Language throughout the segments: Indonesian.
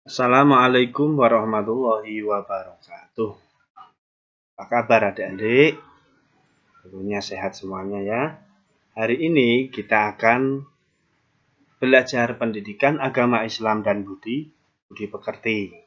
Assalamualaikum warahmatullahi wabarakatuh. Apa kabar adik-adik? Tentunya sehat semuanya ya. Hari ini kita akan belajar pendidikan agama Islam dan budi pekerti.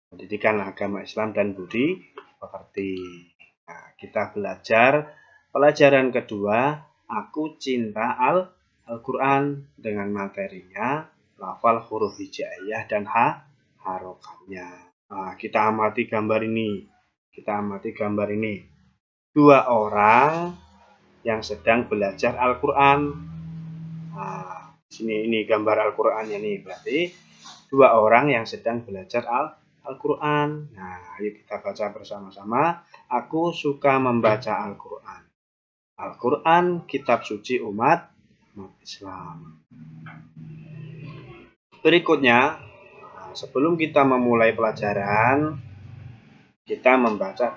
Pendidikan agama Islam dan budi pekerti. Nah, kita belajar pelajaran kedua, Aku Cinta Al-Quran dengan materinya lafal huruf hijaiyah dan harokatnya. Nah, kita amati gambar ini. Dua orang yang sedang belajar Al-Quran. Nah, ini gambar Al-Qurannya nih. Berarti dua orang yang sedang belajar Al-Quran. Nah, ayo kita baca bersama-sama. Aku suka membaca Al-Quran. Al-Quran, kitab suci umat Islam. Berikutnya, sebelum kita memulai pelajaran, kita membaca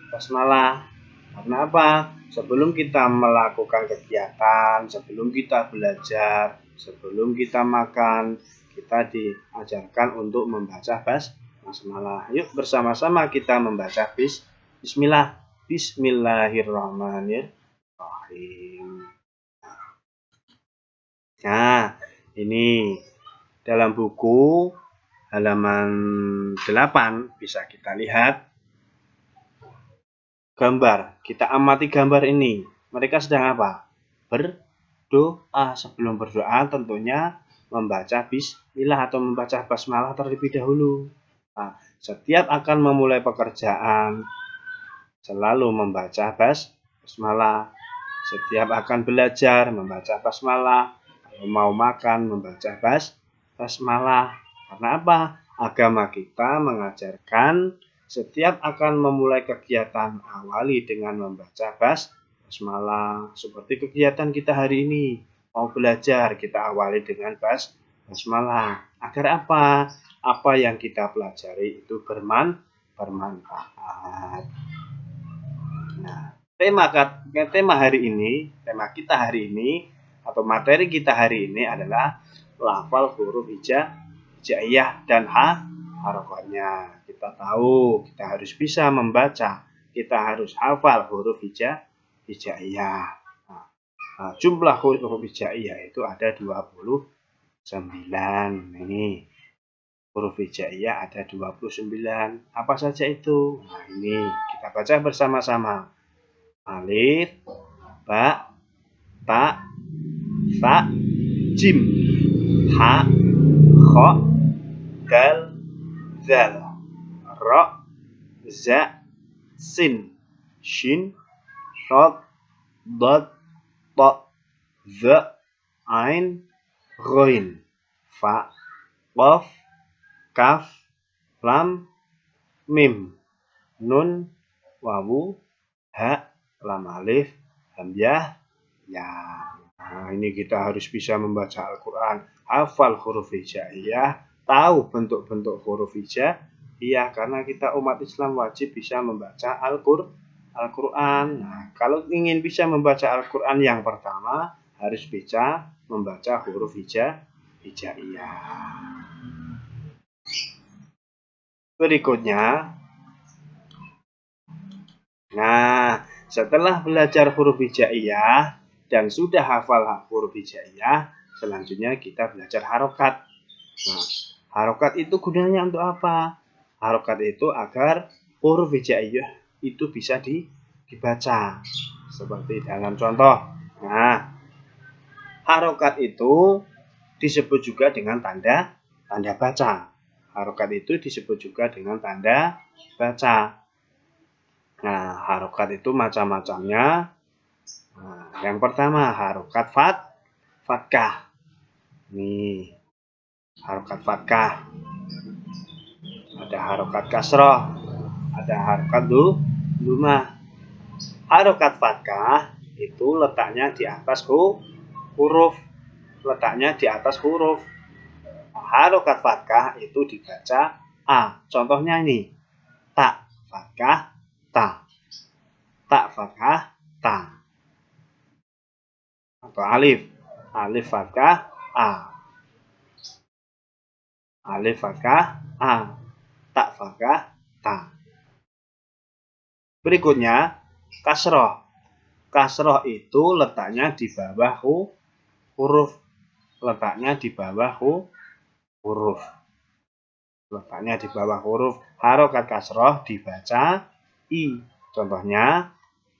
basmalah. Karena apa? Sebelum kita melakukan kegiatan, sebelum kita belajar, sebelum kita makan, kita diajarkan untuk membaca basmalah. Yuk bersama-sama kita membaca bismillah. Bismillahirrahmanirrahim. Nah, ini dalam buku halaman 8 bisa kita lihat gambar. Kita amati gambar ini. Mereka sedang apa? Berdoa. Sebelum berdoa tentunya membaca bismillah atau membaca basmalah terlebih dahulu. Nah, setiap akan memulai pekerjaan selalu membaca basmalah. Setiap akan belajar membaca basmalah. Kalau mau makan membaca basmalah. Karena apa? Agama kita mengajarkan setiap akan memulai kegiatan awali dengan membaca basmalah. Seperti kegiatan kita hari ini. Mau belajar kita awali dengan basmalah. Agar apa? Apa yang kita pelajari itu bermanfaat. Nah, tema kita hari ini atau materi kita hari ini adalah lafal huruf hijaiyah dan harokatnya. Kita tahu, kita harus bisa membaca, kita harus hafal huruf hijaiyah. Nah, jumlah huruf hijaiyah itu ada 29. Ini huruf hijaiyah ada 29. Apa saja itu? Nah, ini kita baca bersama-sama. Alif, ba, ta, sa, jim, ha, kho, dal, zal, ro, za, sin, shin, shod, dot, to, za, ain, ghoin, fa, qaf, kaf, lam, mim, nun, wawu, ha, lam alif, hamzah, ya. Nah, ini kita harus bisa membaca Al-Quran, hafal huruf hijaiyah, tahu bentuk-bentuk huruf hijaiyah, karena kita umat Islam wajib bisa membaca Al-Quran. Nah, kalau ingin bisa membaca Al-Quran, yang pertama harus bisa membaca huruf hijaiyah. Berikutnya, nah, setelah belajar huruf hijaiyah dan sudah hafal huruf hijaiyah, selanjutnya kita belajar harokat. Nah, harokat itu gunanya untuk apa? Harokat itu agar huruf hijaiyah itu bisa dibaca. Seperti dalam contoh. Nah, harokat itu disebut juga dengan tanda baca. Harokat itu disebut juga dengan tanda baca. Nah, harokat itu macam-macamnya. Nah, yang pertama harokat fatkah. Nih, harokat fatkah. Ada harokat kasroh, ada harokat lumah. Harokat fatkah itu letaknya di atas huruf. Harokat fatkah itu dibaca A. Contohnya ini, tak fatkah ta. Tak fatkah ta. Atau alif fatkah a. alif fathah A, ta fathah ta. Berikutnya kasroh. Kasroh itu letaknya di bawah huruf. Letaknya di bawah huruf. Letaknya di bawah huruf. Harokat kasroh dibaca I. Contohnya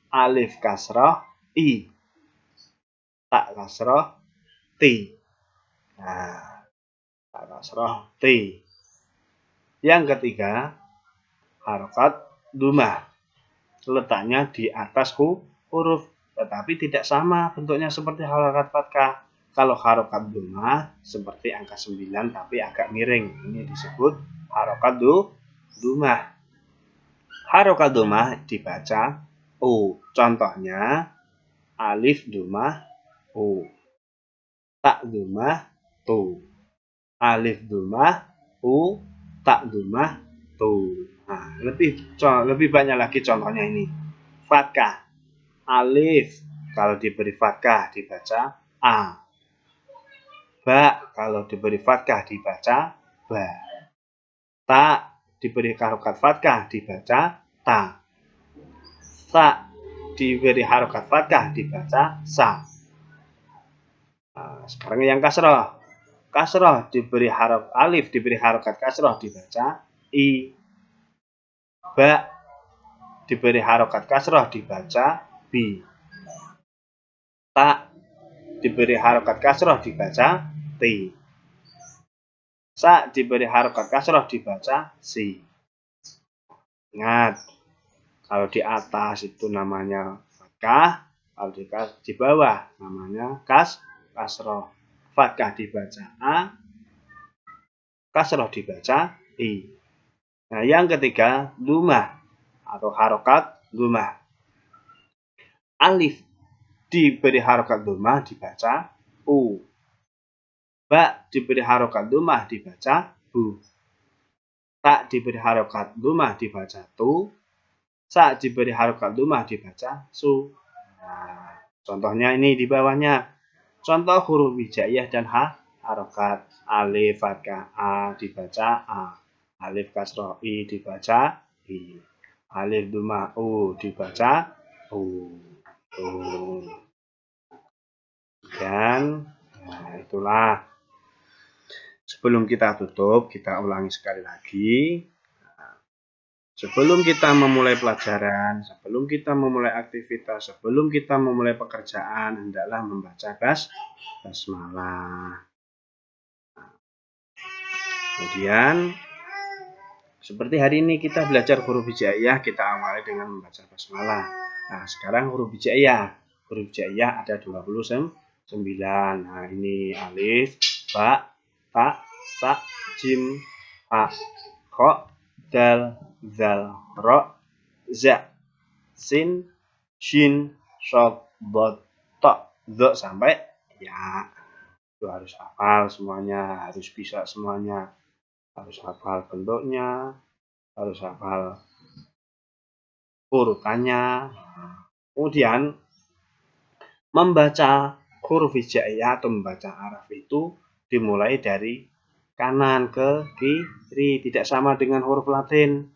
alif kasroh I, ta kasroh T. Nah, ta kasroh T. Yang ketiga, harokat dumah. Letaknya di atas huruf, tetapi tidak sama bentuknya seperti harokat fathah. Kalau harokat dumah seperti angka 9 tapi agak miring. Ini disebut harokat dumah. Harokat dumah dibaca U. Contohnya alif dumah U, ta dumah tu, alif dumah U, ta dumah tu. Nah, lebih banyak lagi contohnya ini. Fathah. Alif kalau diberi fathah dibaca A. Ba kalau diberi fathah dibaca ba. Ta diberi harokat fathah dibaca ta. Sa diberi harokat fathah dibaca sa. Nah, sekarang yang kasroh. Kasroh diberi alif diberi harokat kasroh dibaca I. Ba diberi harokat kasroh dibaca B. Ta diberi harokat kasroh dibaca T. Sa diberi harokat kasroh dibaca C. Ingat, kalau di atas itu namanya fathah, kalau di bawah namanya kasroh. Fathah dibaca A, kasroh dibaca I. Nah, yang ketiga, dumah atau harokat dumah. Alif diberi harokat dumah dibaca U. Ba diberi harokat dumah dibaca Bu. Ta diberi harokat dumah dibaca Tu. Sa diberi harokat dumah dibaca Su. Nah, contohnya ini di bawahnya. Contoh huruf hijaiyah dan harokat. Alif fathah A dibaca A. Alif kasroh I dibaca I. Alif dumah U dibaca U. Dan nah, itulah. Sebelum kita tutup, kita ulangi sekali lagi. Sebelum kita memulai pelajaran, sebelum kita memulai aktivitas, sebelum kita memulai pekerjaan, hendaklah membaca basmalah. Kemudian, seperti hari ini kita belajar huruf hijaiyah, kita awali dengan membaca basmalah. Nah, sekarang huruf hijaiyah. Huruf hijaiyah ada 29. Nah, ini alif, ba, ta, sa, jim, ha, kha, dal, zal, ro, za, sin, shin, shod, dot, to, do sampai ya. Itu harus hafal semuanya, harus bisa semuanya. Harus hafal bentuknya, harus hafal urutannya. Kemudian membaca huruf hijaiyah atau membaca araf itu dimulai dari kanan ke kiri, tidak sama dengan huruf Latin.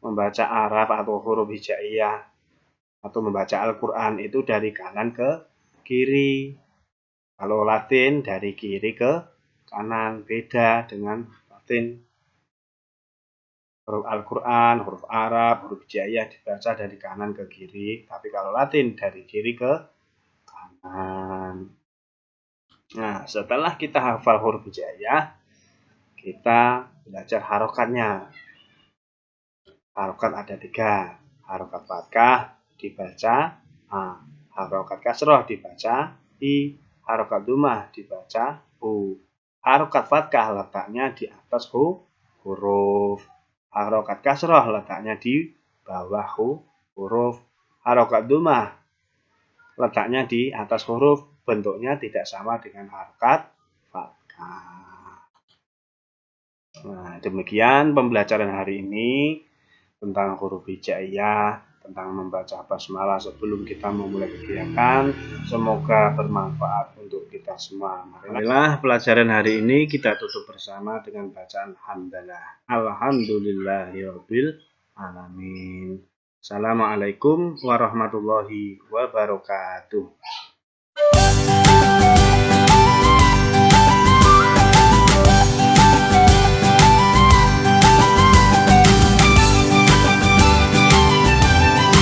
Membaca araf atau huruf hijaiyah atau membaca Al-Quran itu dari kanan ke kiri. Kalau Latin dari kiri ke kanan, beda dengan Latin. Huruf Al-Quran, huruf Arab, huruf hijaiyah dibaca dari kanan ke kiri, tapi kalau Latin dari kiri ke kanan. Nah, setelah kita hafal huruf hijaiyah, kita belajar harokatnya. Harokat ada 3. Harokat fathah dibaca A. Harokat kasroh dibaca I. Harokat dumah dibaca U. Harokat fathah letaknya di atas huruf. Harokat kasroh letaknya di bawah huruf. Harokat dumah letaknya di atas huruf. Bentuknya tidak sama dengan harokat fathah. Nah, demikian pembelajaran hari ini tentang huruf hijaiyah. tentang membaca basmalah sebelum kita memulai kegiatan. Semoga bermanfaat untuk kita semua. Marilah pelajaran hari ini kita tutup bersama dengan bacaan hamdalah. Alhamdulillahirabbil alamin. Assalamualaikum warahmatullahi wabarakatuh.